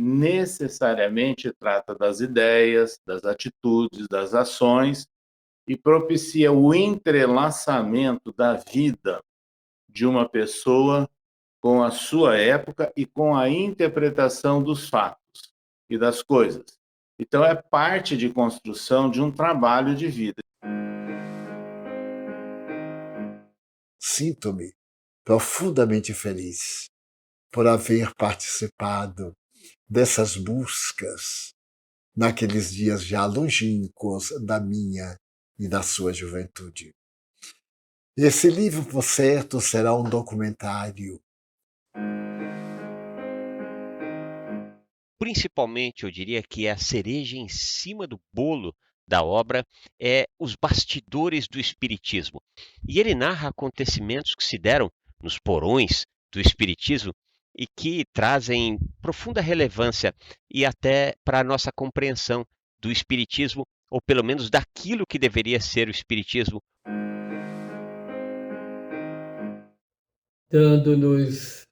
necessariamente trata das ideias, das atitudes, das ações e propicia o entrelaçamento da vida de uma pessoa com a sua época e com a interpretação dos fatos e das coisas. Então, é parte de construção de um trabalho de vida. Sinto-me profundamente feliz por haver participado dessas buscas naqueles dias já longínquos da minha e da sua juventude. Esse livro, por certo, será um documentário. Principalmente, eu diria que a cereja em cima do bolo da obra é os bastidores do espiritismo. E ele narra acontecimentos que se deram nos porões do espiritismo e que trazem profunda relevância e até para a nossa compreensão do espiritismo, ou pelo menos daquilo que deveria ser o espiritismo. Dando-nos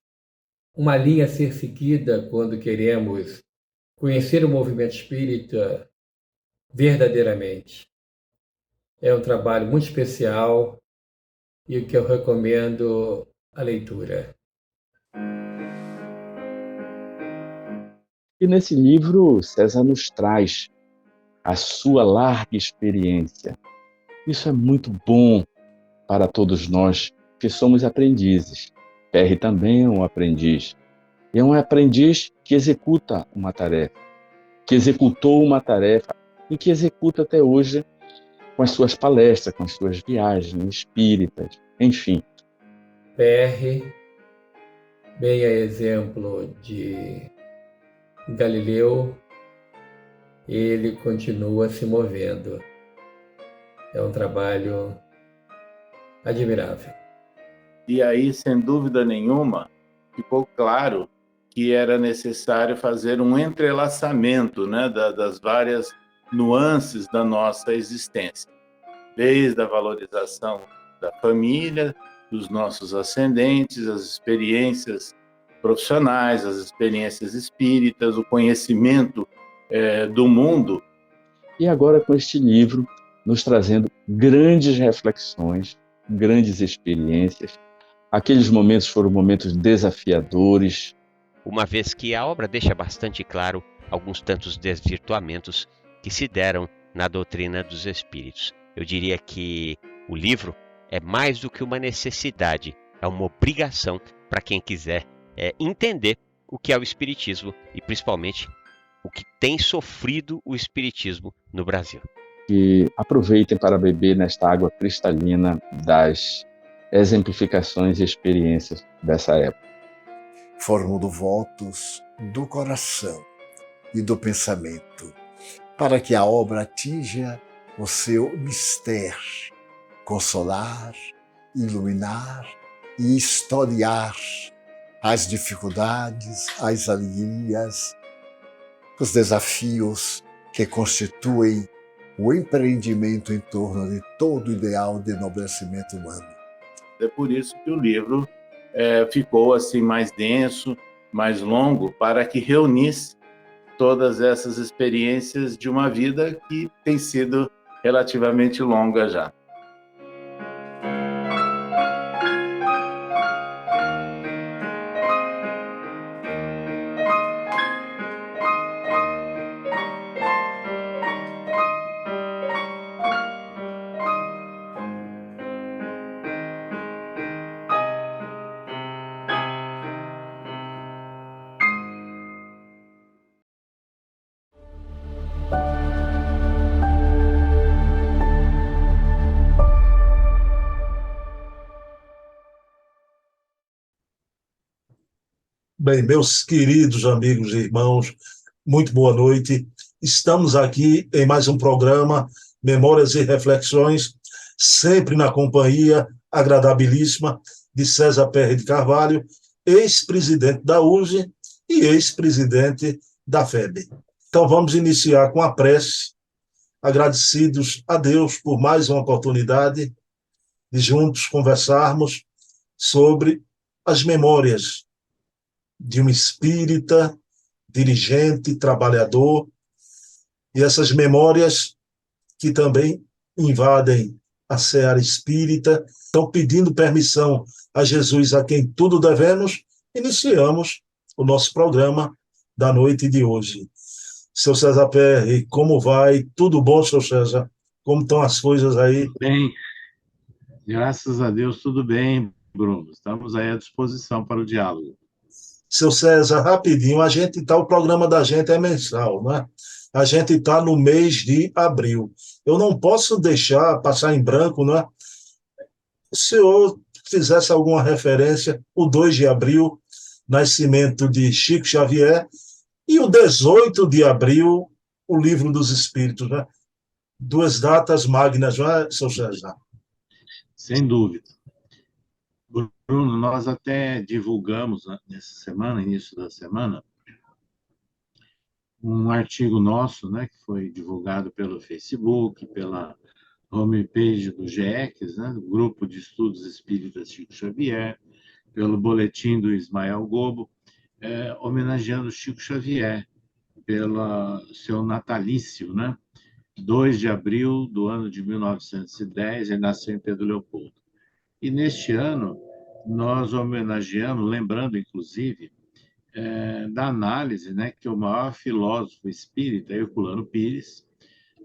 uma linha a ser seguida quando queremos conhecer o movimento espírita verdadeiramente. É um trabalho muito especial e que eu recomendo a leitura. E nesse livro, César nos traz a sua larga experiência. Isso é muito bom para todos nós que somos aprendizes. Perry também é um aprendiz. E é um aprendiz que executa uma tarefa, que executou uma tarefa e que executa até hoje com as suas palestras, com as suas viagens espíritas, enfim. Perry, bem a exemplo de Galileu, ele continua se movendo. É um trabalho admirável. E aí, sem dúvida nenhuma, ficou claro que era necessário fazer um entrelaçamento, né, das várias nuances da nossa existência, desde a valorização da família, dos nossos ascendentes, as experiências profissionais, as experiências espíritas, o conhecimento do mundo. E agora com este livro, nos trazendo grandes reflexões, grandes experiências. Aqueles momentos foram momentos desafiadores. Uma vez que a obra deixa bastante claro alguns tantos desvirtuamentos que se deram na doutrina dos espíritos. Eu diria que o livro é mais do que uma necessidade, é uma obrigação para quem quiser entender o que é o espiritismo e principalmente o que tem sofrido o espiritismo no Brasil. E aproveitem para beber nesta água cristalina das exemplificações e experiências dessa época. Formulo votos do coração e do pensamento para que a obra atinja o seu mistério, consolar, iluminar e historiar as dificuldades, as alegrias, os desafios que constituem o empreendimento em torno de todo o ideal de enobrecimento humano. É por isso que o livro ficou assim mais denso, mais longo, para que reunisse todas essas experiências de uma vida que tem sido relativamente longa já. Bem, meus queridos amigos e irmãos, muito boa noite. Estamos aqui em mais um programa, Memórias e Reflexões, sempre na companhia agradabilíssima de César Perry de Carvalho, ex-presidente da USE e ex-presidente da FEB. Então vamos iniciar com a prece, agradecidos a Deus por mais uma oportunidade de juntos conversarmos sobre as memórias de um espírita dirigente, trabalhador, e essas memórias que também invadem a seara espírita, estão pedindo permissão a Jesus, a quem tudo devemos, iniciamos o nosso programa da noite de hoje. Seu César Perry, como vai? Tudo bom, seu César? Como estão as coisas aí? Bem, graças a Deus, tudo bem, Bruno. Estamos aí à disposição para o diálogo. Seu César, rapidinho, o programa da gente é mensal, né? A gente está no mês de abril. Eu não posso deixar passar em branco, né? Se o senhor fizesse alguma referência, o 2 de abril, nascimento de Chico Xavier, e o 18 de abril, o Livro dos Espíritos, né? Duas datas magnas, não é, seu César? Sem dúvida. Bruno, nós até divulgamos nessa semana, início da semana, um artigo nosso, né, que foi divulgado pelo Facebook, pela homepage do GEX, né, do Grupo de Estudos Espíritas Chico Xavier, pelo boletim do Ismael Gobo, homenageando Chico Xavier pelo seu natalício, né? 2 de abril do ano de 1910, ele nasceu em Pedro Leopoldo. E neste ano, nós homenageamos, lembrando, inclusive, da análise, né, que o maior filósofo espírita, Herculano Pires,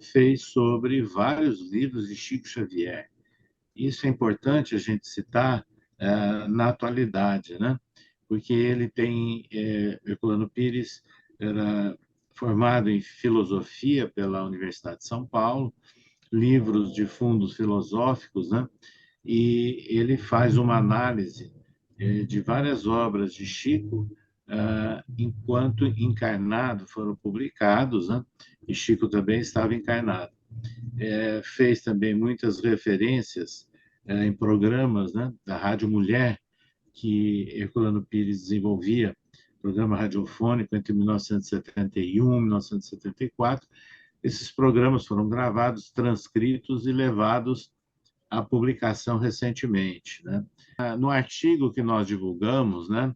fez sobre vários livros de Chico Xavier. Isso é importante a gente citar na atualidade, né? Porque ele tem, Herculano Pires era formado em filosofia pela Universidade de São Paulo, livros de fundos filosóficos, né? E ele faz uma análise de várias obras de Chico enquanto encarnado foram publicados, né? E Chico também estava encarnado. Fez também muitas referências em programas, né, da Rádio Mulher, que Herculano Pires desenvolvia, programa radiofônico entre 1971 e 1974. Esses programas foram gravados, transcritos e levados à publicação recentemente, né? No artigo que nós divulgamos, né,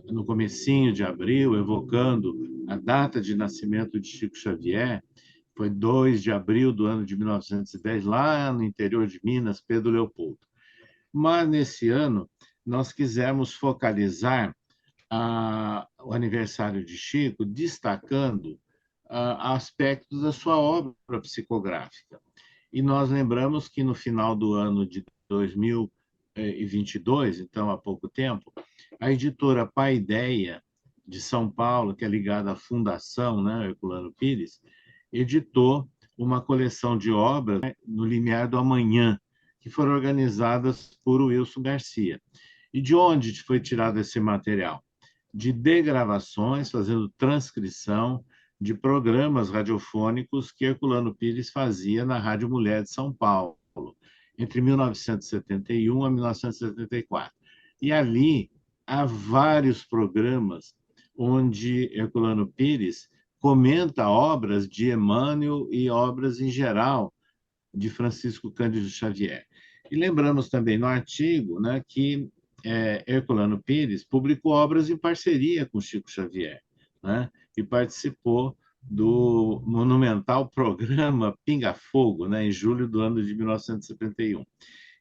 no comecinho de abril, evocando a data de nascimento de Chico Xavier, foi 2 de abril do ano de 1910, lá no interior de Minas, Pedro Leopoldo. Mas, nesse ano, nós quisemos focalizar o aniversário de Chico, destacando aspectos da sua obra psicográfica. E nós lembramos que, no final do ano de 2022, então há pouco tempo, a editora Paideia, de São Paulo, que é ligada à Fundação, né, Herculano Pires, editou uma coleção de obras, né, no Limiar do Amanhã, que foram organizadas por Wilson Garcia. E de onde foi tirado esse material? De degravações, fazendo transcrição de programas radiofônicos que Herculano Pires fazia na Rádio Mulher de São Paulo, entre 1971 a 1974. E ali há vários programas onde Herculano Pires comenta obras de Emmanuel e obras em geral de Francisco Cândido Xavier. E lembramos também no artigo, né, que Herculano Pires publicou obras em parceria com Chico Xavier, né, e participou do monumental programa Pinga Fogo, né, em julho do ano de 1971.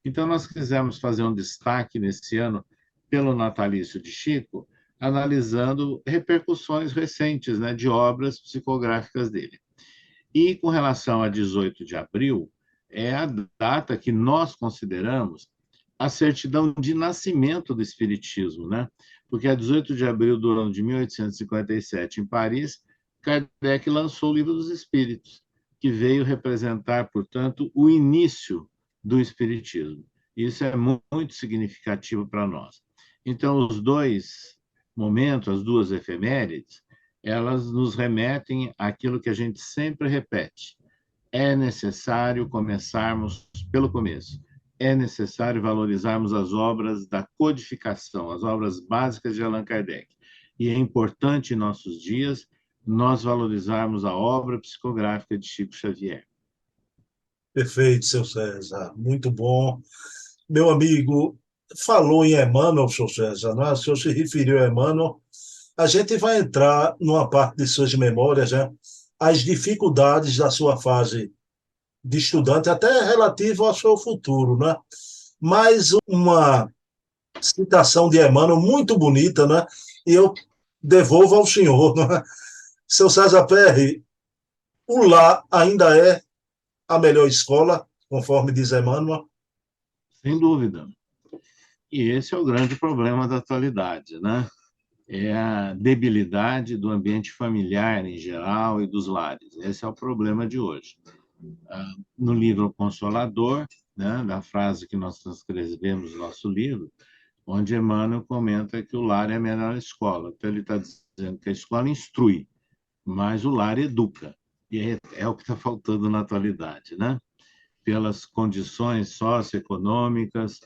Então, nós quisemos fazer um destaque nesse ano pelo natalício de Chico, analisando repercussões recentes, né, de obras psicográficas dele. E com relação a 18 de abril, é a data que nós consideramos a certidão de nascimento do Espiritismo, né? Porque a 18 de abril do ano de 1857, em Paris, Kardec lançou o Livro dos Espíritos, que veio representar, portanto, o início do Espiritismo. Isso é muito significativo para nós. Então, os dois momentos, as duas efemérides, elas nos remetem àquilo que a gente sempre repete. É necessário começarmos pelo começo. É necessário valorizarmos as obras da codificação, as obras básicas de Allan Kardec. E é importante em nossos dias nós valorizarmos a obra psicográfica de Chico Xavier. Perfeito, seu César. Muito bom. Meu amigo, falou em Emmanuel, seu César, não é? O senhor se referiu a Emmanuel. a gente vai entrar numa parte de suas memórias, né? As dificuldades da sua fase de estudante, até relativo ao seu futuro, né? Mas uma citação de Emmanuel muito bonita, né? E eu devolvo ao senhor, né? Seu César Perry, o lar ainda é a melhor escola, conforme diz Emmanuel? Sem dúvida. E esse é o grande problema da atualidade, né? É a debilidade do ambiente familiar em geral e dos lares. Esse é o problema de hoje. No livro Consolador, né, da frase que nós transcrevemos no nosso livro, onde Emmanuel comenta que o lar é a melhor escola. Então, ele está dizendo que a escola instrui, mas o lar educa. E é o que está faltando na atualidade, né? Pelas condições socioeconômicas,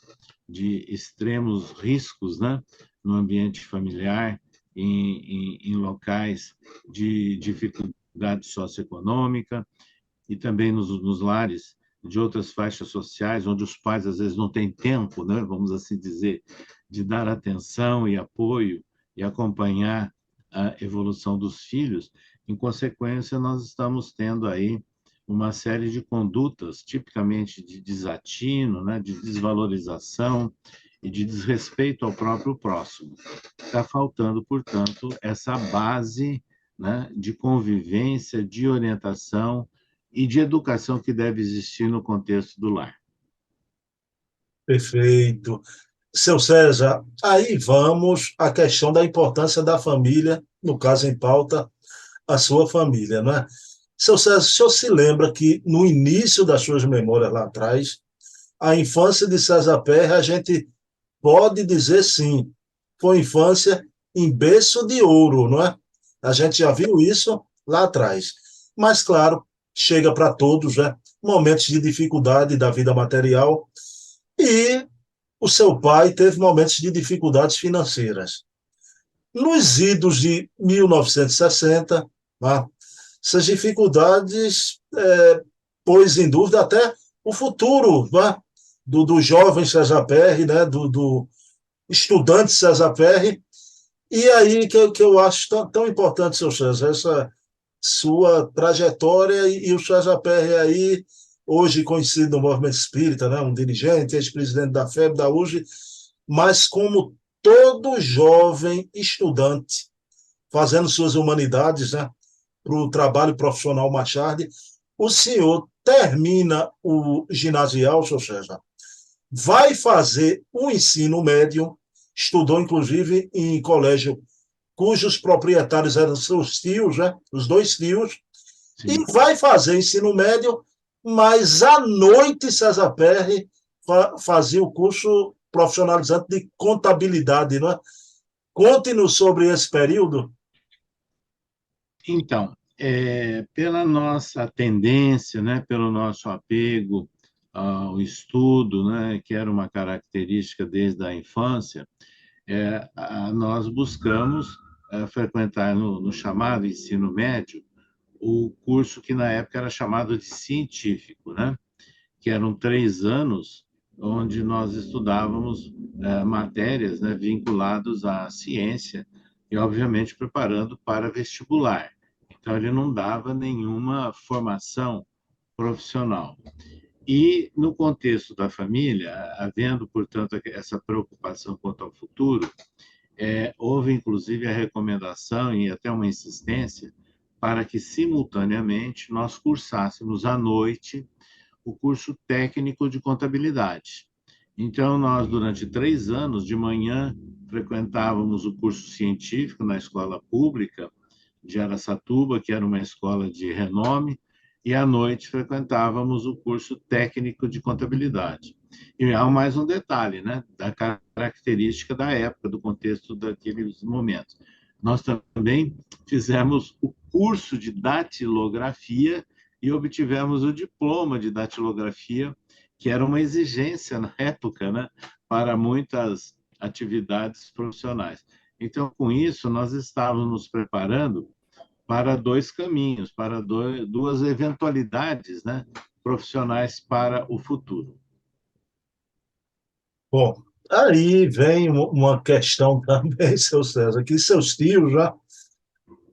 de extremos riscos, né? No ambiente familiar, em locais de dificuldade socioeconômica, e também nos lares de outras faixas sociais, onde os pais às vezes não têm tempo, né, vamos assim dizer, de dar atenção e apoio e acompanhar a evolução dos filhos. Em consequência, nós estamos tendo aí uma série de condutas tipicamente de desatino, né, de desvalorização e de desrespeito ao próprio próximo. Está faltando, portanto, essa base, né, de convivência, de orientação e de educação que deve existir no contexto do lar. Perfeito. Seu César, aí vamos à questão da importância da família, no caso em pauta, a sua família, não é? Seu César, o senhor se lembra que no início das suas memórias lá atrás, a infância de César Perry, a gente pode dizer sim, foi infância em berço de ouro, não é? A gente já viu isso lá atrás. Mas, claro, chega para todos, né? Momentos de dificuldade da vida material e o seu pai teve momentos de dificuldades financeiras. Nos idos de 1960, né, essas dificuldades pôs em dúvida até o futuro, né, do jovem César Perry, né, do estudante César Perry. E aí que eu acho tão importante, seu César, essa sua trajetória e o César Perry aí, hoje conhecido no movimento espírita, né, um dirigente, ex-presidente da FEB, da UJE, mas como todo jovem estudante, fazendo suas humanidades, né, para o trabalho profissional Machado, o senhor termina o ginasial, seu César, vai fazer o ensino médio, estudou inclusive em colégio cujos proprietários eram seus tios, né, os dois tios, Sim. e vai fazer ensino médio, mas à noite César Perry fazia o curso profissionalizante de contabilidade, não é? Conte-nos sobre esse período. Então, pela nossa tendência, né, pelo nosso apego ao estudo, né, que era uma característica desde a infância, nós buscamos frequentar no chamado ensino médio o curso que na época era chamado de científico, né? Que eram 3 anos onde nós estudávamos matérias, né, vinculadas à ciência e, obviamente, preparando para vestibular. Então, ele não dava nenhuma formação profissional. E, no contexto da família, havendo, portanto, essa preocupação quanto ao futuro, houve, inclusive, a recomendação e até uma insistência para que, simultaneamente, nós cursássemos à noite o curso técnico de contabilidade. Então, nós, durante 3 anos, de manhã, frequentávamos o curso científico na escola pública de Araçatuba, que era uma escola de renome, e à noite frequentávamos o curso técnico de contabilidade. E há mais um detalhe, né, da característica da época, do contexto daqueles momentos. Nós também fizemos o curso de datilografia e obtivemos o diploma de datilografia, que era uma exigência na época, né, para muitas atividades profissionais. Então, com isso, nós estávamos nos preparando para 2 caminhos, para duas eventualidades, né, profissionais para o futuro. Bom, Aí vem uma questão também, seu César, que seus tios já,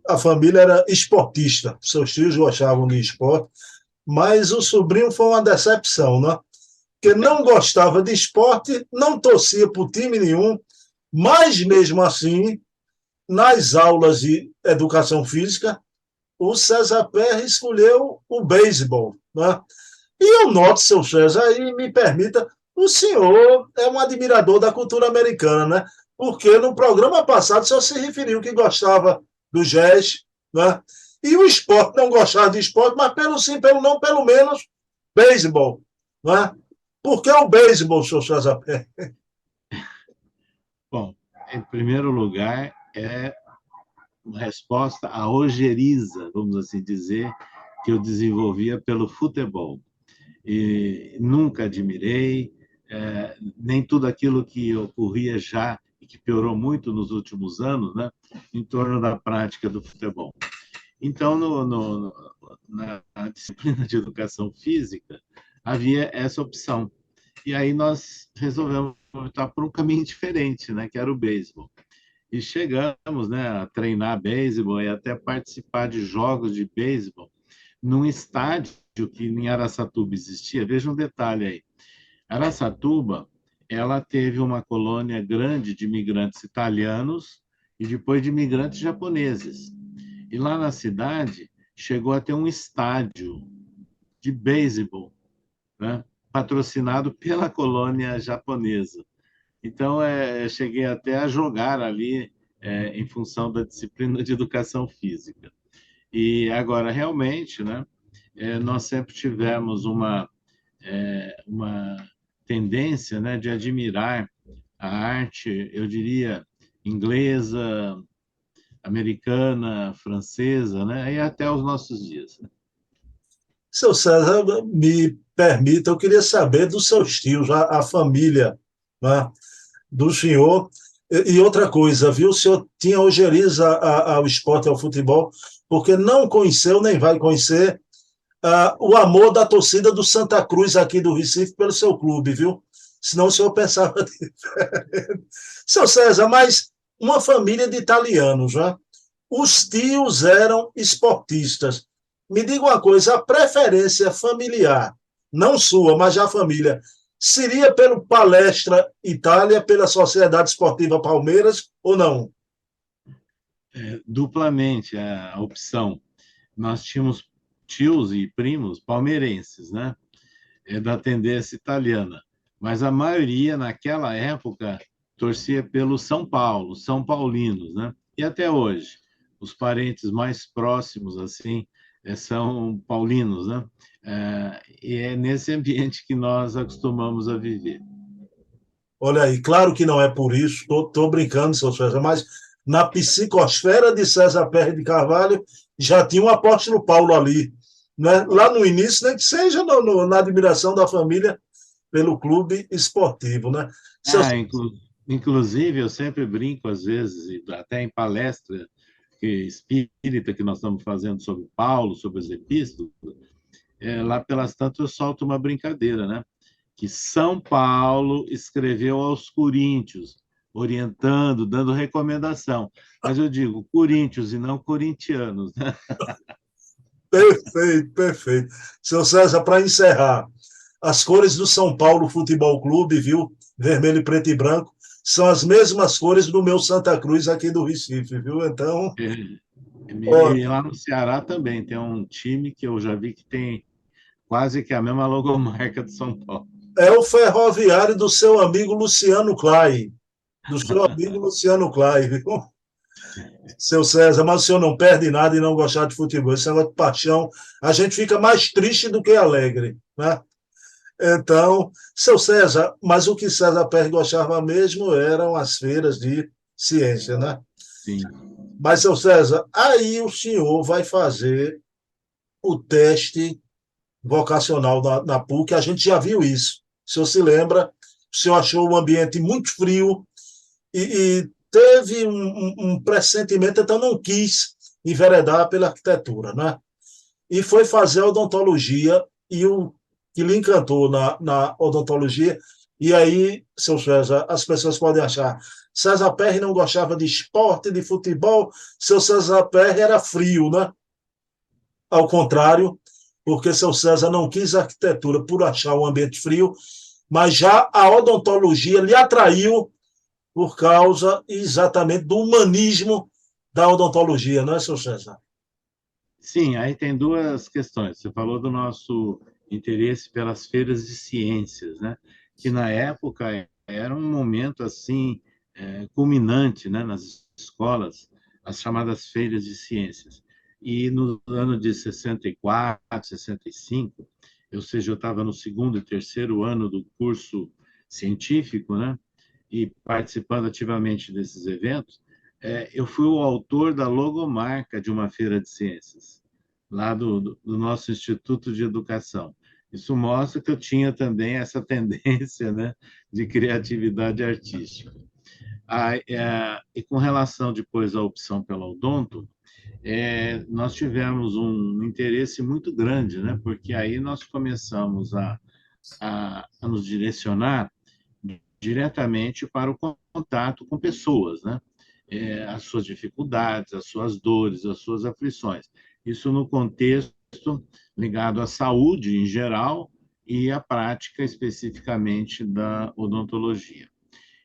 a família era esportista, seus tios gostavam de esporte, mas o sobrinho foi uma decepção, né? Porque não gostava de esporte, não torcia por time nenhum, mas mesmo assim, nas aulas de educação física, o César Perry escolheu o beisebol, né? E eu noto, seu César, aí me permita, o senhor é um admirador da cultura americana, né? Porque no programa passado o senhor se referiu que gostava do jazz, né? E o esporte, não gostava de esporte, mas pelo sim, pelo não, pelo menos, beisebol, né? Por que o beisebol, seu César Perry? Bom, em primeiro lugar, é uma resposta à ojeriza, vamos assim dizer, que eu desenvolvia pelo futebol. E nunca admirei, nem tudo aquilo que ocorria já e que piorou muito nos últimos anos, né, em torno da prática do futebol. Então, na disciplina de educação física, havia essa opção. E aí nós resolvemos optar por um caminho diferente, né, que era o beisebol. E chegamos, né, a treinar beisebol e até participar de jogos de beisebol num estádio que em Araçatuba existia. Veja um detalhe aí. Araçatuba, ela teve uma colônia grande de imigrantes italianos e depois de imigrantes japoneses. E lá na cidade chegou a ter um estádio de beisebol, né, patrocinado pela colônia japonesa. Então, cheguei até a jogar ali em função da disciplina de educação física. E agora, realmente, né, nós sempre tivemos uma tendência, né, de admirar a arte, eu diria, inglesa, americana, francesa, né, e até os nossos dias. Seu César, me permita, eu queria saber dos seus tios, a família, né, do senhor. E outra coisa, viu? O senhor tinha ojeriza ao esporte, ao futebol, porque não conheceu, nem vai conhecer, o amor da torcida do Santa Cruz aqui do Recife pelo seu clube, viu? Senão o senhor pensava diferente. Seu César, mas uma família de italianos, né? Os tios eram esportistas. Me diga uma coisa, a preferência familiar, não sua, mas da família, seria pelo Palestra Itália, pela Sociedade Esportiva Palmeiras ou não? Duplamente a opção. Nós tínhamos tios e primos palmeirenses, né? Da tendência italiana. Mas a maioria, naquela época, torcia pelo São Paulo, São Paulinos, né? E até hoje, os parentes mais próximos, assim, são paulinos, né? E é nesse ambiente que nós acostumamos a viver. Olha aí, claro que não é por isso, estou brincando, seu César, mas na psicosfera de César Pérez de Carvalho já tinha o apóstolo Paulo ali, né? Lá no início, nem que seja na admiração da família pelo clube esportivo, né? Ah, inclusive, eu sempre brinco, às vezes, até em palestra espírita que nós estamos fazendo sobre Paulo, sobre as epístolas, lá pelas tantas eu solto uma brincadeira, né? Que São Paulo escreveu aos Coríntios, orientando, dando recomendação. Mas eu digo Coríntios e não corintianos, né? Perfeito, perfeito. Seu César, para encerrar, as cores do São Paulo Futebol Clube, viu? Vermelho, preto e branco, são as mesmas cores do meu Santa Cruz aqui do Recife, viu? Então. E lá no Ceará também tem um time que eu já vi que tem quase que a mesma logomarca do São Paulo. É o Ferroviário do seu amigo Luciano Clay. Do seu amigo Luciano Clay, viu? Seu César, mas o senhor não perde nada e não gostar de futebol. Isso é uma paixão. A gente fica mais triste do que alegre, né? Então, seu César, mas o que César Pérez gostava mesmo eram as feiras de ciência, né? Sim. Mas, seu César, aí o senhor vai fazer o teste vocacional na PUC, a gente já viu isso. O senhor se lembra, o senhor achou o ambiente muito frio e teve um pressentimento, então não quis enveredar pela arquitetura, né? E foi fazer odontologia, e o que lhe encantou na odontologia, E aí, seu César, as pessoas podem achar, César Perry não gostava de esporte, de futebol, seu César Perry era frio, né? Ao contrário, porque seu César não quis arquitetura por achar um ambiente frio, mas já a odontologia lhe atraiu por causa exatamente do humanismo da odontologia, não é, seu César? Sim, aí tem duas questões. Você falou do nosso interesse pelas feiras de ciências, né? Que na época era um momento assim culminante, né? Nas escolas, as chamadas feiras de ciências. E no ano de 64, 65, ou seja, eu estava no segundo e terceiro ano do curso científico, né? E participando ativamente desses eventos, eu fui o autor da logomarca de uma feira de ciências, lá do nosso Instituto de Educação. Isso mostra que eu tinha também essa tendência, né, de criatividade artística. E com relação depois à opção pela odonto, nós tivemos um interesse muito grande, né, porque aí nós começamos a nos direcionar diretamente para o contato com pessoas, né? As suas dificuldades, as suas dores, as suas aflições. Isso no contexto ligado à saúde em geral e à prática especificamente da odontologia.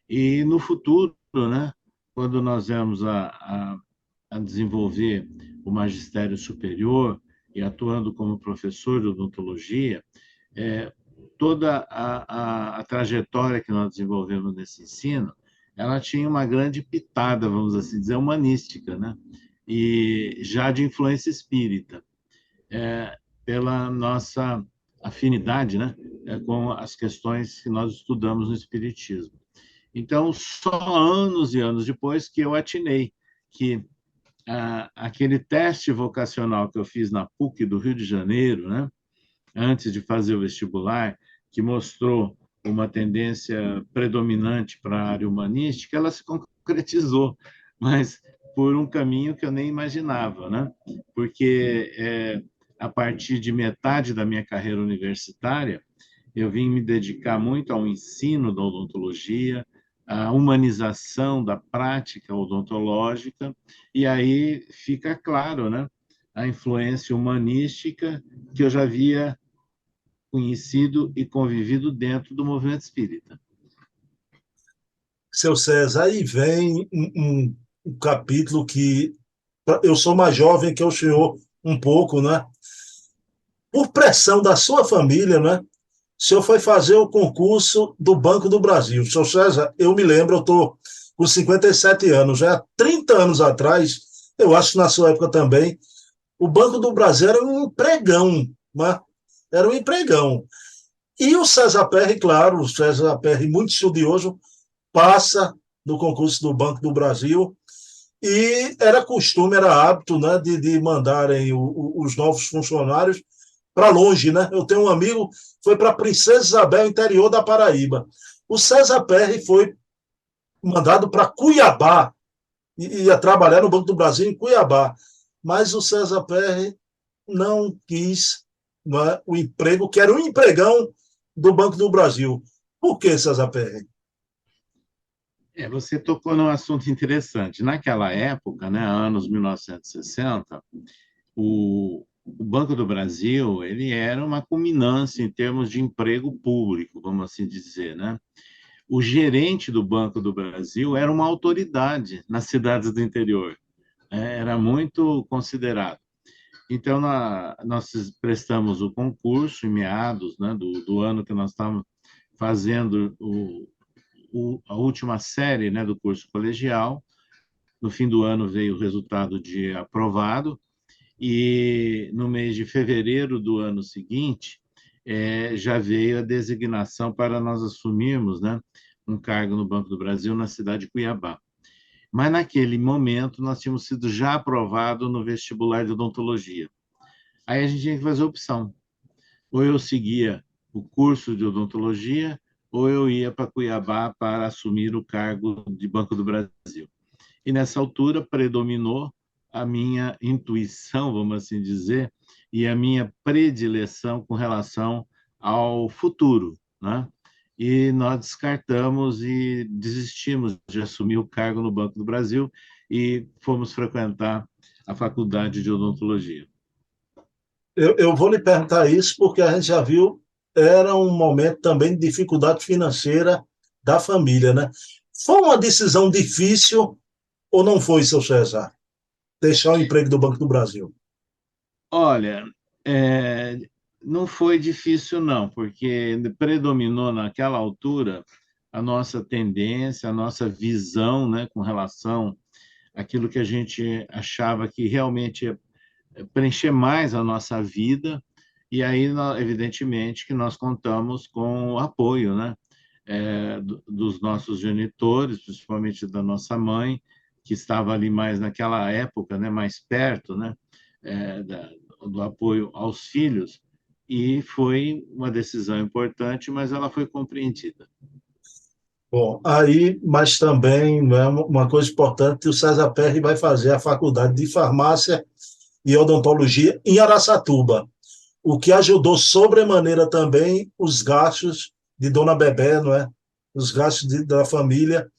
E no futuro, né, quando nós vamos a desenvolver o magistério superior e atuando como professor de odontologia, é, toda a trajetória que nós desenvolvemos nesse ensino, ela tinha uma grande pitada, vamos assim dizer, humanística, né? E já de influência espírita, pela nossa afinidade, né? Com as questões que nós estudamos no espiritismo. Então, só anos e anos depois que eu atinei que aquele teste vocacional que eu fiz na PUC do Rio de Janeiro, né? Antes de fazer o vestibular, que mostrou uma tendência predominante para a área humanística, ela se concretizou, mas por um caminho que eu nem imaginava, né? Porque a partir de metade da minha carreira universitária, eu vim me dedicar muito ao ensino da odontologia, à humanização da prática odontológica, e aí fica claro, né? A influência humanística que eu já havia conhecido e convivido dentro do movimento espírita. Seu César, aí vem um capítulo que eu sou mais jovem que o senhor um pouco, né? Por pressão da sua família, né? O senhor foi fazer o concurso do Banco do Brasil. Seu César, eu me lembro, eu estou com 57 anos, já há 30 anos atrás, eu acho que na sua época também, o Banco do Brasil era um empregão, né? Era um empregão. E o César Perry, claro, o César Perry, muito estudioso, passa no concurso do Banco do Brasil e era costume, era hábito, né, de mandarem os novos funcionários para longe, né? Eu tenho um amigo, foi para Princesa Isabel, interior da Paraíba. O César Perry foi mandado para Cuiabá, ia trabalhar no Banco do Brasil em Cuiabá, mas o César Perry não quis, não é, o emprego, que era um empregão do Banco do Brasil. Por que, César Perry? Você tocou num assunto interessante. Naquela época, né, anos 1960, o Banco do Brasil ele era uma culminância em termos de emprego público, vamos assim dizer, né? O gerente do Banco do Brasil era uma autoridade nas cidades do interior, né? Era muito considerado. Então, nós prestamos o concurso em meados, né, do ano que nós estávamos fazendo a última série, né, do curso colegial. No fim do ano veio o resultado de aprovado, e no mês de fevereiro do ano seguinte, já veio a designação para nós assumirmos, né, um cargo no Banco do Brasil na cidade de Cuiabá. Mas naquele momento nós tínhamos sido já aprovado no vestibular de odontologia. Aí a gente tinha que fazer opção. Ou eu seguia o curso de odontologia, ou eu ia para Cuiabá para assumir o cargo de Banco do Brasil. E nessa altura predominou a minha intuição, vamos assim dizer, e a minha predileção com relação ao futuro, né? e nós descartamos e desistimos de assumir o cargo no Banco do Brasil e fomos frequentar a faculdade de odontologia. Eu vou lhe perguntar isso porque a gente já viu, era um momento também de dificuldade financeira da família, né? Foi uma decisão difícil ou não foi, seu César? Deixar o emprego do Banco do Brasil? Olha, é, não foi difícil, não, porque predominou naquela altura a nossa tendência, a nossa visão, né, com relação àquilo que a gente achava que realmente ia preencher mais a nossa vida, e aí, evidentemente, que nós contamos com o apoio, né, dos nossos genitores, principalmente da nossa mãe, que estava ali mais naquela época, né, mais perto, né, do apoio aos filhos, e foi uma decisão importante, mas ela foi compreendida. Bom, aí, mas também, né, uma coisa importante, o César Perry vai fazer a faculdade de farmácia e odontologia em Araçatuba, o que ajudou sobremaneira também os gastos de Dona Bebé, não é? Os gastos da família.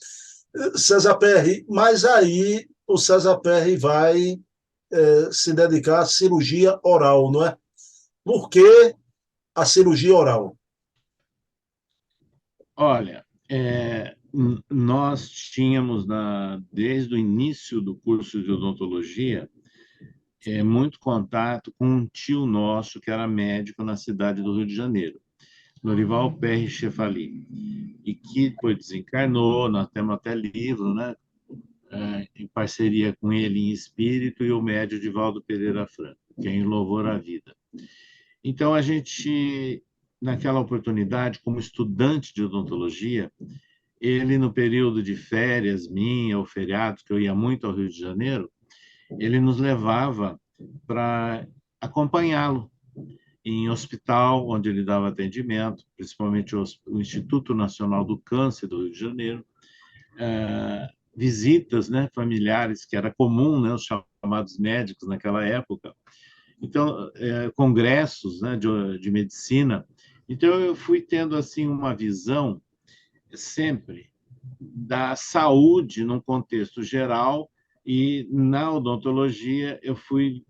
César Perry, mas aí o César Perry vai se dedicar à cirurgia oral, não é? Por que a cirurgia oral? Olha, nós tínhamos, desde o início do curso de odontologia, muito contato com um tio nosso que era médico na cidade do Rio de Janeiro, Norival Perry Chefali, e que depois desencarnou. Nós temos até livro, né, em parceria com ele em espírito, e o médio Divaldo Pereira Franco, que é Em Louvor à Vida. Então, a gente, naquela oportunidade, como estudante de odontologia, ele, no período de férias minha, ou feriado, que eu ia muito ao Rio de Janeiro, ele nos levava para acompanhá-lo em hospital, onde ele dava atendimento, principalmente o Instituto Nacional do Câncer do Rio de Janeiro, visitas, né, familiares, que era comum, né, os chamados médicos naquela época. Então, congressos, né, de medicina. Então, eu fui tendo assim uma visão sempre da saúde num contexto geral, e na odontologia eu fui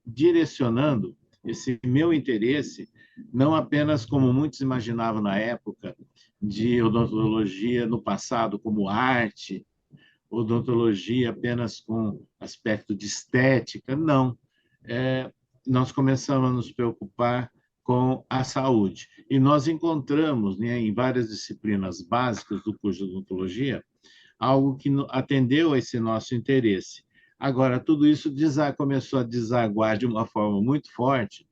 direcionando esse meu interesse, não apenas como muitos imaginavam na época, de odontologia no passado como arte, odontologia apenas com aspecto de estética, não. Nós começamos a nos preocupar com a saúde. E nós encontramos, né, em várias disciplinas básicas do curso de odontologia, algo que atendeu a esse nosso interesse. Agora, tudo isso começou a desaguar de uma forma muito forte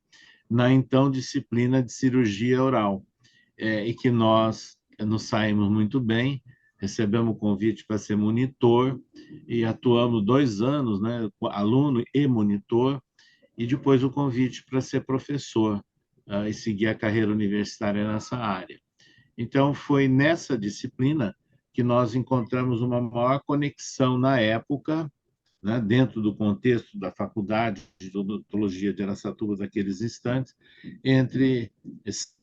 na então disciplina de cirurgia oral, e que nós nos saímos muito bem, recebemos o convite para ser monitor e atuamos 2 anos, né, aluno e monitor, e depois o convite para ser professor, e seguir a carreira universitária nessa área. Então, foi nessa disciplina que nós encontramos uma maior conexão na época, né, dentro do contexto da Faculdade de Odontologia de Araçatuba daqueles instantes, entre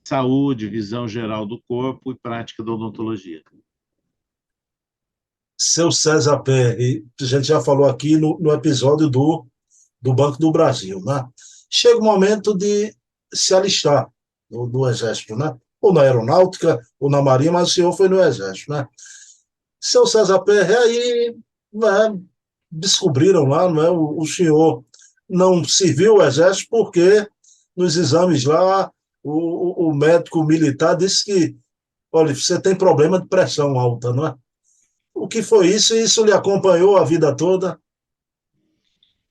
saúde, visão geral do corpo e prática da odontologia. Seu César Perry, a gente já falou aqui no episódio do Banco do Brasil, né? Chega o momento de se alistar no Exército, né? Ou na Aeronáutica, ou na Marinha, mas o senhor foi no Exército, né? Seu César Perry, aí, né, descobriram lá, né, o senhor não serviu o Exército porque nos exames lá o médico militar disse que, olha, você tem problema de pressão alta, não é? O que foi isso? Isso lhe acompanhou a vida toda?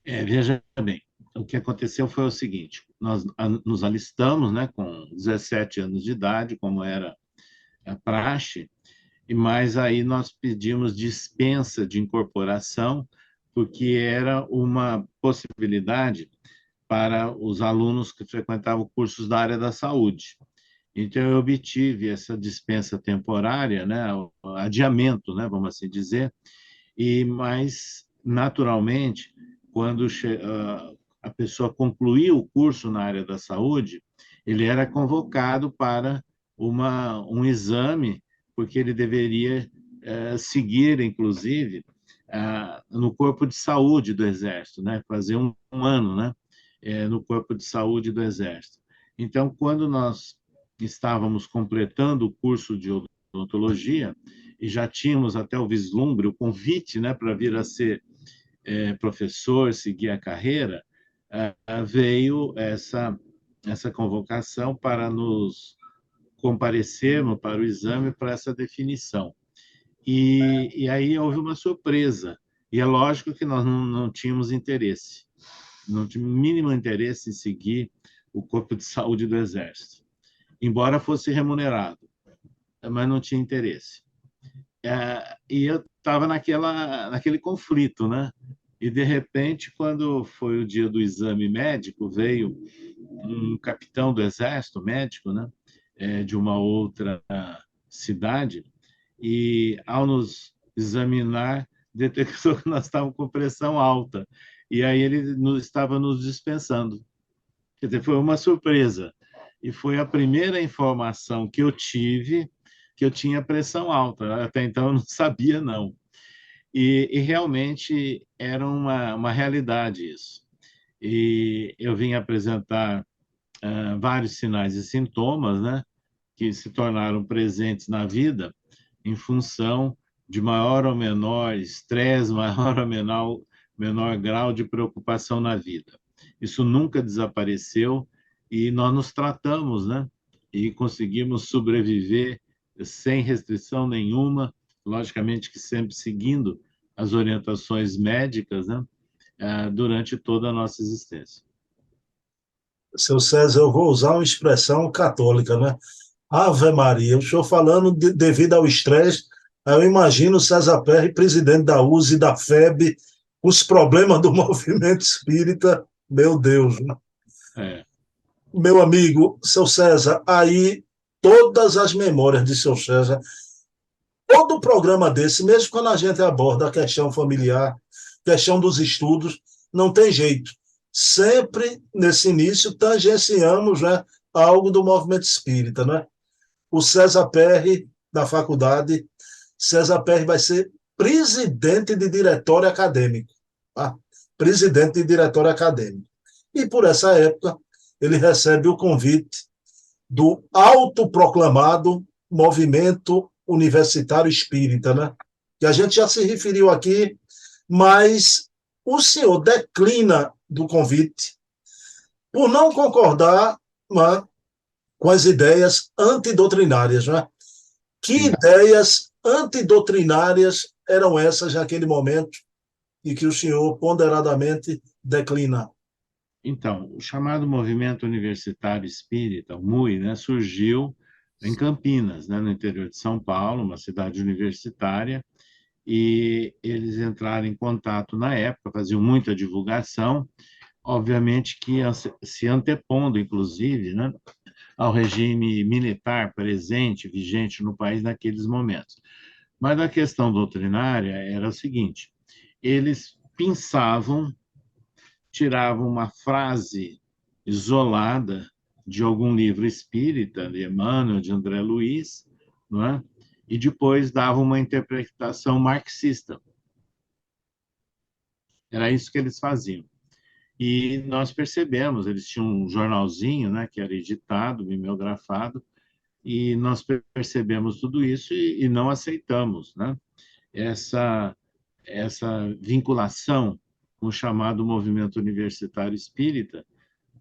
Veja bem, o que aconteceu foi o seguinte: nós nos alistamos, né, com 17 anos de idade, como era a praxe, mas aí nós pedimos dispensa de incorporação, porque era uma possibilidade para os alunos que frequentavam cursos da área da saúde. Então, eu obtive essa dispensa temporária, né, o adiamento, né, vamos assim dizer, mas, naturalmente, quando a pessoa concluía o curso na área da saúde, ele era convocado para um exame, porque ele deveria seguir, inclusive, no corpo de saúde do Exército, né? Fazer um ano, né? No corpo de saúde do Exército. Então, quando nós estávamos completando o curso de odontologia e já tínhamos até o vislumbre, o convite, né, para vir a ser professor, seguir a carreira, veio essa convocação para nos comparecermos para o exame para essa definição. E aí houve uma surpresa. E é lógico que nós não tínhamos interesse, não tínhamos o mínimo interesse em seguir o corpo de saúde do Exército, embora fosse remunerado, mas não tinha interesse. E eu estava naquele conflito, né? E, de repente, quando foi o dia do exame médico, veio um capitão do Exército, médico, né? De uma outra cidade, e, ao nos examinar, detectou que nós estávamos com pressão alta. E aí ele estava nos dispensando. Quer dizer, foi uma surpresa. E foi a primeira informação que eu tive que eu tinha pressão alta. Até então eu não sabia, não. E realmente era uma realidade isso. E eu vim apresentar vários sinais e sintomas, né, que se tornaram presentes na vida em função de maior ou menor estresse, maior ou menor grau de preocupação na vida. Isso nunca desapareceu e nós nos tratamos, né? E conseguimos sobreviver sem restrição nenhuma, logicamente que sempre seguindo as orientações médicas, né? Durante toda a nossa existência. Seu César, eu vou usar uma expressão católica, né? Ave Maria, o senhor falando devido ao estresse, eu imagino o César Perry, presidente da USE e da FEB, os problemas do movimento espírita, meu Deus, né? Meu amigo, seu César, aí todas as memórias de seu César, todo programa desse, mesmo quando a gente aborda a questão familiar, questão dos estudos, não tem jeito. Sempre, nesse início, tangenciamos, né, algo do movimento espírita, né? O César Perry, da faculdade, César Perry vai ser presidente de diretório acadêmico. Tá? Presidente de diretório acadêmico. E, por essa época, ele recebe o convite do autoproclamado Movimento Universitário Espírita, né? Que a gente já se referiu aqui, mas o senhor declina do convite por não concordar, né, com as ideias antidoutrinárias, né? Que ideias antidoutrinárias eram essas naquele momento e que o senhor ponderadamente declina? Então, o chamado Movimento Universitário Espírita, o MUI, né, surgiu em Campinas, né, no interior de São Paulo, uma cidade universitária, e eles entraram em contato na época, faziam muita divulgação, obviamente que se antepondo, inclusive, né, ao regime militar presente, vigente no país naqueles momentos. Mas a questão doutrinária era o seguinte: eles pensavam, tiravam uma frase isolada de algum livro espírita, de Emmanuel, de André Luiz, não é? E depois davam uma interpretação marxista. Era isso que eles faziam. E nós percebemos, eles tinham um jornalzinho, né, que era editado, mimeografado, e nós percebemos tudo isso e não aceitamos, né, essa vinculação com o chamado movimento universitário espírita,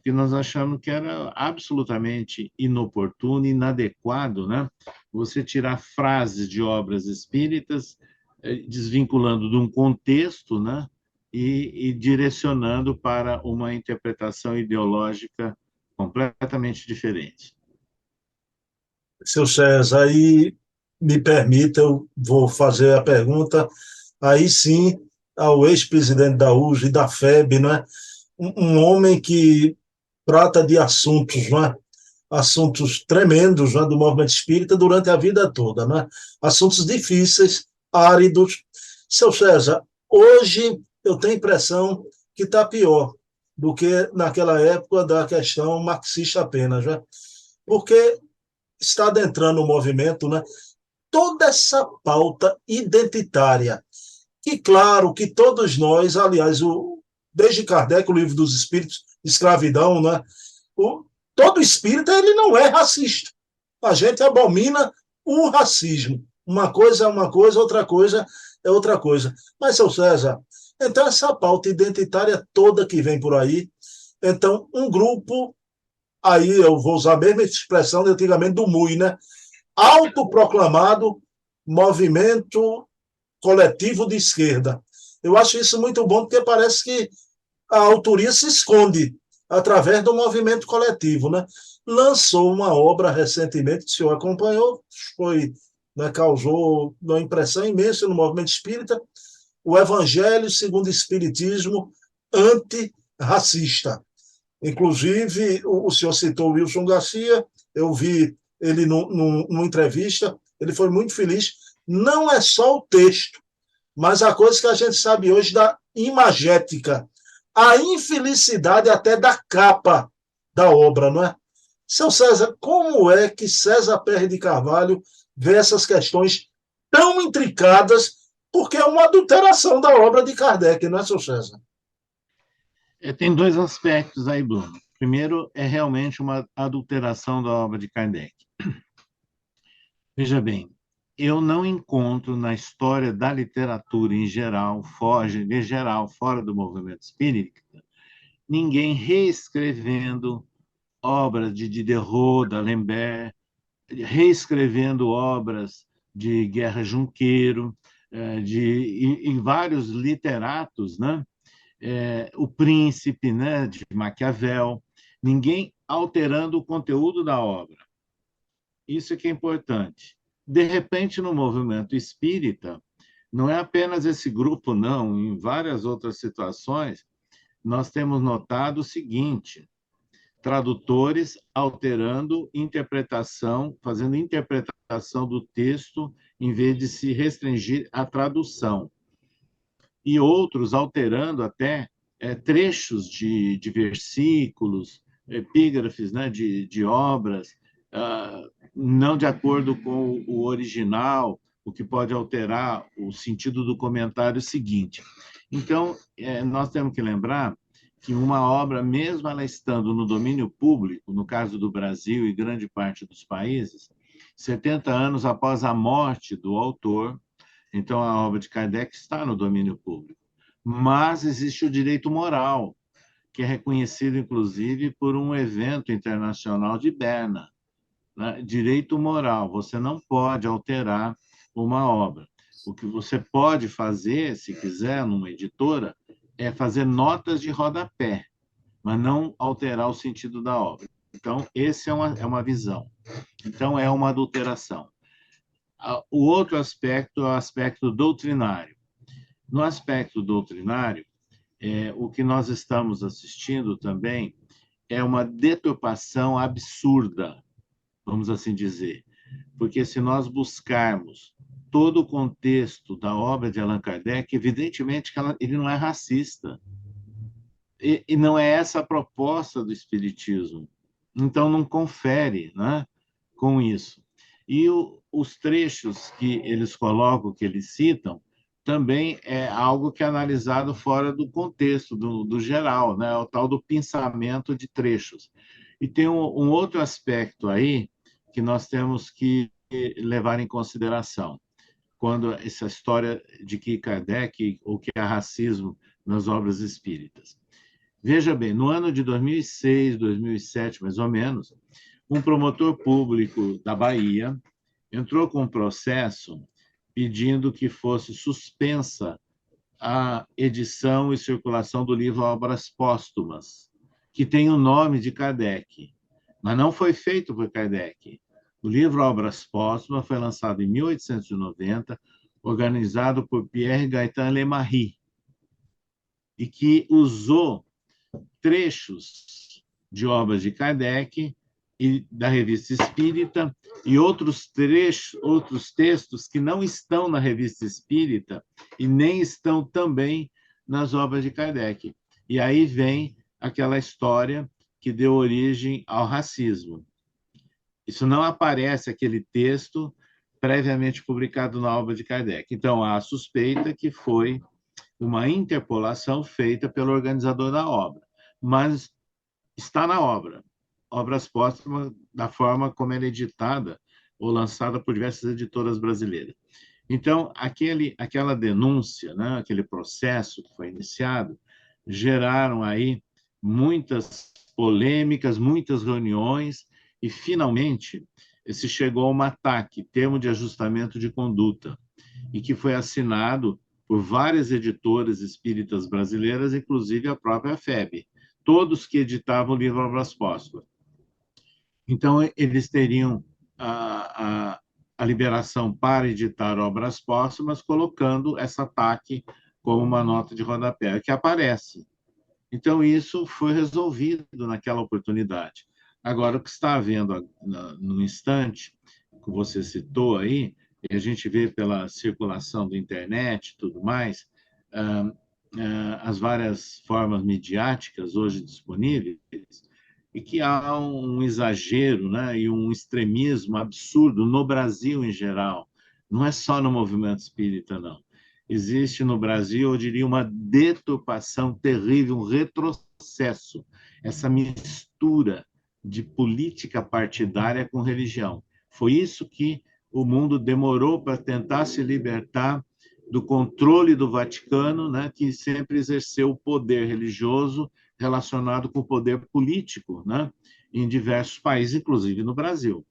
que nós achamos que era absolutamente inoportuno, inadequado, né, você tirar frases de obras espíritas, desvinculando de um contexto, né, e direcionando para uma interpretação ideológica completamente diferente. Seu César, aí me permita, eu vou fazer a pergunta, aí sim, ao ex-presidente da USE e da FEB, né? Um homem que trata de assuntos, né? Assuntos tremendos, né, do movimento espírita durante a vida toda, né? Assuntos difíceis, áridos. Seu César, hoje eu tenho a impressão que está pior do que naquela época da questão marxista apenas, né? Porque está adentrando o movimento, né? Toda essa pauta identitária. E claro que todos nós, aliás, desde Kardec, o Livro dos Espíritos, Escravidão, né? Todo espírita ele não é racista. A gente abomina o racismo. Uma coisa é uma coisa, outra coisa é outra coisa. Mas, seu César, então essa pauta identitária toda que vem por aí, então um grupo, aí eu vou usar a mesma expressão de antigamente do MUI, né? Autoproclamado Movimento Coletivo de Esquerda. Eu acho isso muito bom, porque parece que a autoria se esconde através do movimento coletivo, né? Lançou uma obra recentemente, que o senhor acompanhou, foi, né, causou uma impressão imensa no movimento espírita, o Evangelho segundo o Espiritismo antirracista. Inclusive, o senhor citou o Wilson Garcia, eu vi ele numa entrevista, ele foi muito feliz. Não é só o texto, mas a coisa que a gente sabe hoje da imagética, a infelicidade até da capa da obra, não é? Seu César, como é que César Pérez de Carvalho vê essas questões tão intricadas, porque é uma adulteração da obra de Kardec, não é, seu César? Tem dois aspectos aí, Bruno. Primeiro, é realmente uma adulteração da obra de Kardec. Veja bem, eu não encontro na história da literatura em geral, fora do movimento espírita, ninguém reescrevendo obras de Diderot, d'Alembert, reescrevendo obras de Guerra Junqueiro, em vários literatos, né? O Príncipe, né, de Maquiavel, ninguém alterando o conteúdo da obra. Isso é que é importante. De repente, no movimento espírita, não é apenas esse grupo, não. Em várias outras situações, nós temos notado o seguinte: tradutores alterando interpretação, fazendo interpretação do texto, em vez de se restringir à tradução. E outros alterando até trechos de versículos, epígrafes, né, de obras, não de acordo com o original, o que pode alterar o sentido do comentário seguinte. Então, nós temos que lembrar que uma obra, mesmo ela estando no domínio público, no caso do Brasil e grande parte dos países, 70 anos após a morte do autor, então a obra de Kardec está no domínio público. Mas existe o direito moral, que é reconhecido, inclusive, por um evento internacional de Berna. Né? Direito moral, você não pode alterar uma obra. O que você pode fazer, se quiser, numa editora, é fazer notas de rodapé, mas não alterar o sentido da obra. Então, esse é uma visão. Então, é uma adulteração. O outro aspecto é o aspecto doutrinário. No aspecto doutrinário, o que nós estamos assistindo também é uma deturpação absurda, vamos assim dizer. Porque se nós buscarmos todo o contexto da obra de Allan Kardec, evidentemente que ele não é racista. E não é essa a proposta do Espiritismo. Então, não confere, né, com isso. E os trechos que eles colocam, que eles citam, também é algo que é analisado fora do contexto, do geral, né, o tal do pensamento de trechos. E tem um outro aspecto aí que nós temos que levar em consideração, quando essa história de que Kardec, ou que há racismo nas obras espíritas. Veja bem, no ano de 2006, 2007, mais ou menos, um promotor público da Bahia entrou com um processo pedindo que fosse suspensa a edição e circulação do livro Obras Póstumas, que tem o nome de Kardec, mas não foi feito por Kardec. O livro Obras Póstumas foi lançado em 1890, organizado por Pierre Gaëtan Lemarie, e que usou trechos de obras de Kardec e da Revista Espírita e outros textos que não estão na Revista Espírita e nem estão também nas obras de Kardec. E aí vem aquela história que deu origem ao racismo. Isso não aparece aquele texto previamente publicado na obra de Kardec. Então, há a suspeita que foi uma interpolação feita pelo organizador da obra, mas está na obra. Obras póstumas, da forma como ela é editada ou lançada por diversas editoras brasileiras. Então, aquela denúncia, né, aquele processo que foi iniciado, geraram aí muitas polêmicas, muitas reuniões, e, finalmente, se chegou a um ataque, termo de ajustamento de conduta, e que foi assinado por várias editoras espíritas brasileiras, inclusive a própria FEB, todos que editavam o livro Obras Póstumas. Então, eles teriam a liberação para editar obras póstumas, colocando esse ataque como uma nota de rodapé, que aparece. Então, isso foi resolvido naquela oportunidade. Agora, o que está havendo no instante, que você citou aí, e a gente vê pela circulação da internet e tudo mais, as várias formas midiáticas hoje disponíveis, e que há um exagero, né, e um extremismo absurdo no Brasil em geral. Não é só no movimento espírita, não. Existe no Brasil, eu diria, uma deturpação terrível, um retrocesso, essa mistura de política partidária com religião. Foi isso que o mundo demorou para tentar se libertar do controle do Vaticano, né, que sempre exerceu o poder religioso relacionado com o poder político, né, em diversos países, inclusive no Brasil,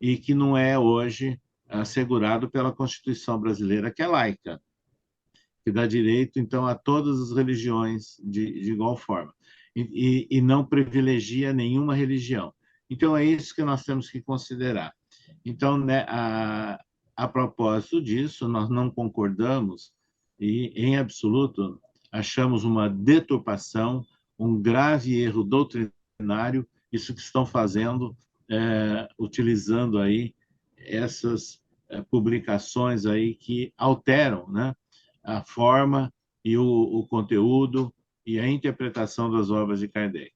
e que não é hoje assegurado pela Constituição brasileira, que é laica, que dá direito, então, a todas as religiões de igual forma, e não privilegia nenhuma religião. Então, é isso que nós temos que considerar. Então, né, a propósito disso, nós não concordamos e, em absoluto, achamos uma deturpação, um grave erro doutrinário, isso que estão fazendo, utilizando aí essas publicações aí que alteram, né, a forma e o conteúdo e a interpretação das obras de Kardec.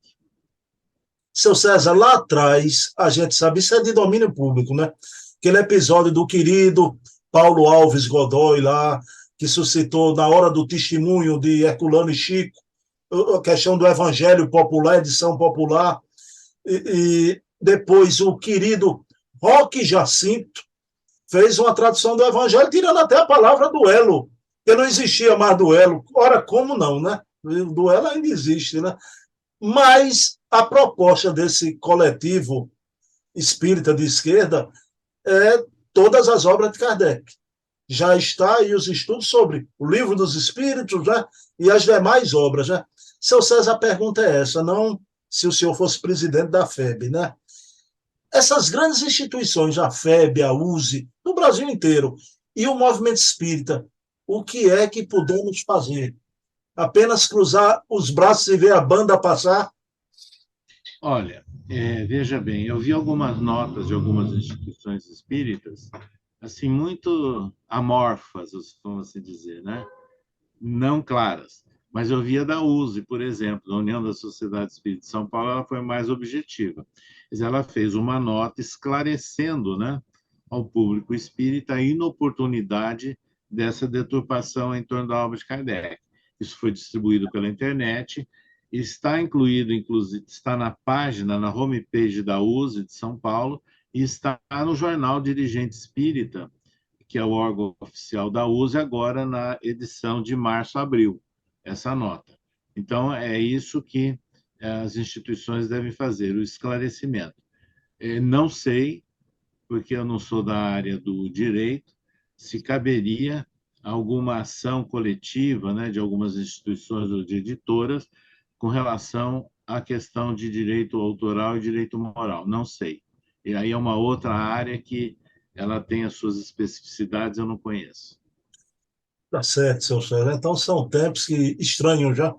Seu César, lá atrás, a gente sabe, isso é de domínio público, né? Aquele episódio do querido Paulo Alves Godoy lá, que suscitou na hora do testemunho de Herculano e Chico, a questão do Evangelho Popular, edição popular, e depois o querido Roque Jacinto fez uma tradução do Evangelho, tirando até a palavra duelo, porque não existia mais duelo. Ora, como não, né? O duelo ainda existe, né? Mas a proposta desse coletivo espírita de esquerda é todas as obras de Kardec. Já está aí os estudos sobre o Livro dos Espíritos, né? E as demais obras, né? Seu César, a pergunta é essa, não se o senhor fosse presidente da FEB, né? Essas grandes instituições, a FEB, a USE, no Brasil inteiro, e o movimento espírita, o que é que podemos fazer? Apenas cruzar os braços e ver a banda passar? Olha, veja bem, eu vi algumas notas de algumas instituições espíritas, assim, muito amorfas, vamos assim dizer, né? Não claras. Mas eu via da USE, por exemplo, da União da Sociedade Espírita de São Paulo, ela foi mais objetiva. Mas ela fez uma nota esclarecendo, né, ao público espírita a inoportunidade dessa deturpação em torno da obra de Kardec. Isso foi distribuído pela internet, está incluído, inclusive, está na página, na homepage da USE de São Paulo, e está no jornal Dirigente Espírita, que é o órgão oficial da USE, agora na edição de março-abril, essa nota. Então, é isso que as instituições devem fazer, o esclarecimento. Não sei, porque eu não sou da área do direito, se caberia alguma ação coletiva, né, de algumas instituições ou de editoras com relação à questão de direito autoral e direito moral. Não sei. E aí é uma outra área que ela tem as suas especificidades, eu não conheço. Tá certo, seu César. Então são tempos que estranham já.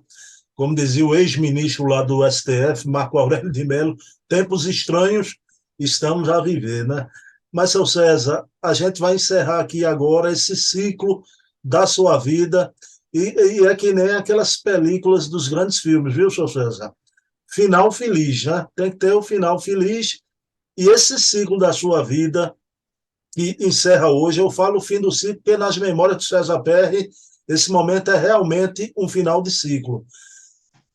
Como dizia o ex-ministro lá do STF, Marco Aurélio de Mello, tempos estranhos estamos a viver, né? Mas, seu César, a gente vai encerrar aqui agora esse ciclo da sua vida e é que nem aquelas películas dos grandes filmes, viu, seu César? Final feliz, né? Tem que ter o final feliz E esse ciclo da sua vida, que encerra hoje, eu falo o fim do ciclo, porque nas memórias de César Perry, esse momento é realmente um final de ciclo.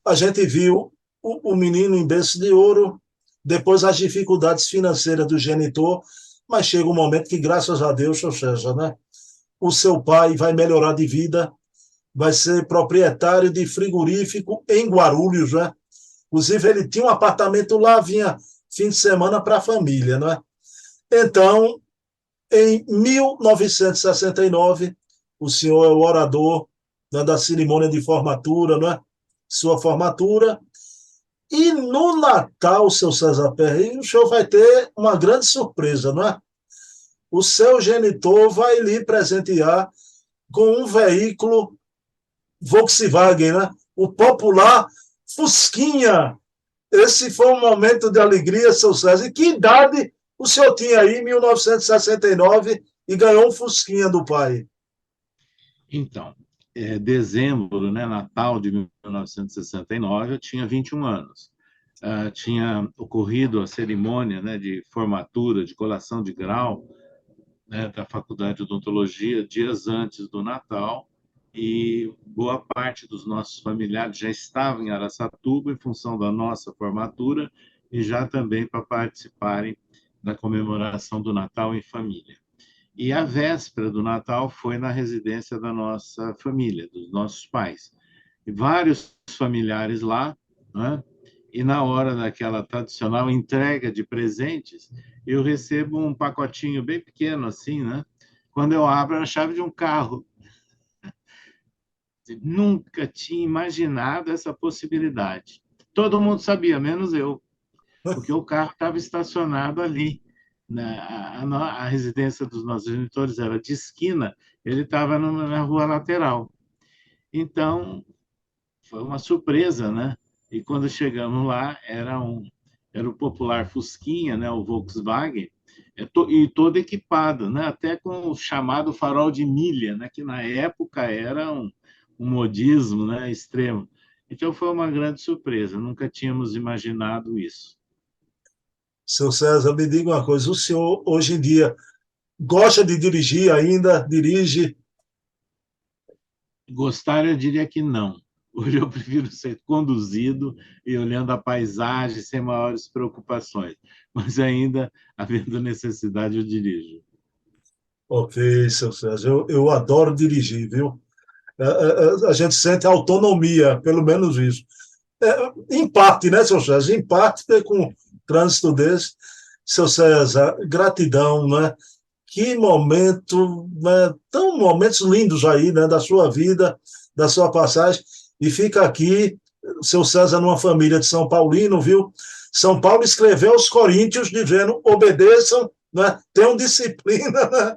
A gente viu o menino em berço de ouro, depois as dificuldades financeiras do genitor, mas chega um momento que, graças a Deus, seu César, né? O seu pai vai melhorar de vida, vai ser proprietário de frigorífico em Guarulhos, né? Inclusive, ele tinha um apartamento lá, vinha fim de semana para a família, né? Então, em 1969, o senhor é o orador, né, da cerimônia de formatura, né? Sua formatura. E no Natal, seu César Perry, o senhor vai ter uma grande surpresa, não é? O seu genitor vai lhe presentear com um veículo Volkswagen, né? O popular Fusquinha. Esse foi um momento de alegria, seu César. E que idade o senhor tinha aí em 1969 e ganhou um Fusquinha do pai? Então, dezembro, né, Natal de 1969, eu tinha 21 anos. Tinha ocorrido a cerimônia, né, de formatura, de colação de grau, né, da Faculdade de Odontologia dias antes do Natal, e boa parte dos nossos familiares já estavam em Araçatuba em função da nossa formatura e já também para participarem da comemoração do Natal em família. E a véspera do Natal foi na residência da nossa família, dos nossos pais. E vários familiares lá, né? E na hora daquela tradicional entrega de presentes, eu recebo um pacotinho bem pequeno assim, né? Quando eu abro, era a chave de um carro. Nunca tinha imaginado essa possibilidade. Todo mundo sabia, menos eu, porque o carro estava estacionado ali. A residência dos nossos genitores era de esquina, ele estava na rua lateral. Então, foi uma surpresa, né? E quando chegamos lá, era o popular Fusquinha, né? O Volkswagen, e todo equipado, né? Até com o chamado farol de milha, né? Que na época era um modismo, né? Extremo. Então, foi uma grande surpresa, nunca tínhamos imaginado isso. Seu César, me diga uma coisa, o senhor hoje em dia gosta de dirigir ainda? Dirige? Gostar, eu diria que não. Hoje eu prefiro ser conduzido e olhando a paisagem sem maiores preocupações. Mas ainda, havendo necessidade, eu dirijo. Ok, seu César, eu adoro dirigir, viu? A gente sente autonomia, pelo menos isso. Em parte, né, seu César? Em parte, com trânsito desse. Seu César, gratidão, né? Que momento, né? Tão momentos lindos aí, né? Da sua vida, da sua passagem. E fica aqui, seu César, numa família de São Paulino, viu? São Paulo escreveu aos Coríntios, dizendo: obedeçam, né? Tenham disciplina, né?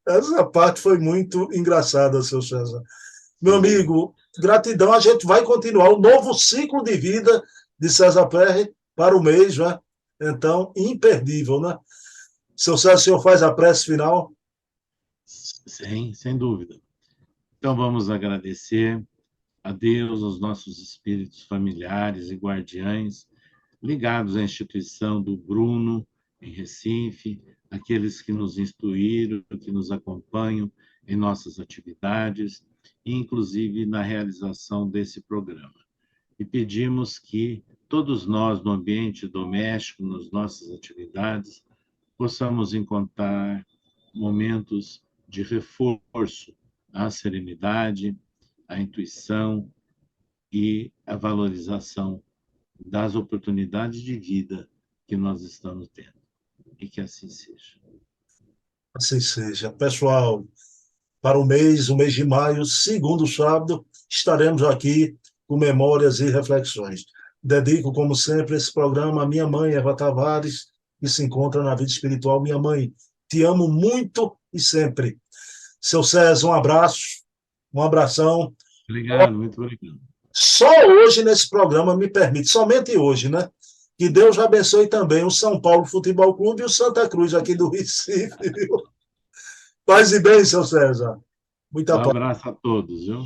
Essa parte foi muito engraçada, seu César. Meu amigo, gratidão. A gente vai continuar o novo ciclo de vida de César Perry para o mês, né? Então, imperdível, né? Seu César, o senhor faz a prece final? Sem dúvida. Então, vamos agradecer a Deus, aos nossos espíritos familiares e guardiães, ligados à instituição do Bruno, em Recife, aqueles que nos instruíram, que nos acompanham em nossas atividades, inclusive na realização desse programa. E pedimos que todos nós, no ambiente doméstico, nas nossas atividades, possamos encontrar momentos de reforço à serenidade, à intuição e à valorização das oportunidades de vida que nós estamos tendo. E que assim seja. Assim seja. Pessoal, para o mês de maio, segundo sábado, estaremos aqui com memórias e reflexões. Dedico, como sempre, esse programa à minha mãe, Eva Tavares, que se encontra na vida espiritual. Minha mãe, te amo muito e sempre. Seu César, um abraço, um abração. Obrigado, muito obrigado. Só hoje nesse programa me permite, somente hoje, né? Que Deus abençoe também o São Paulo Futebol Clube e o Santa Cruz aqui do Recife. Viu? Paz e bem, seu César. Muita Um paz. abraço a todos, viu?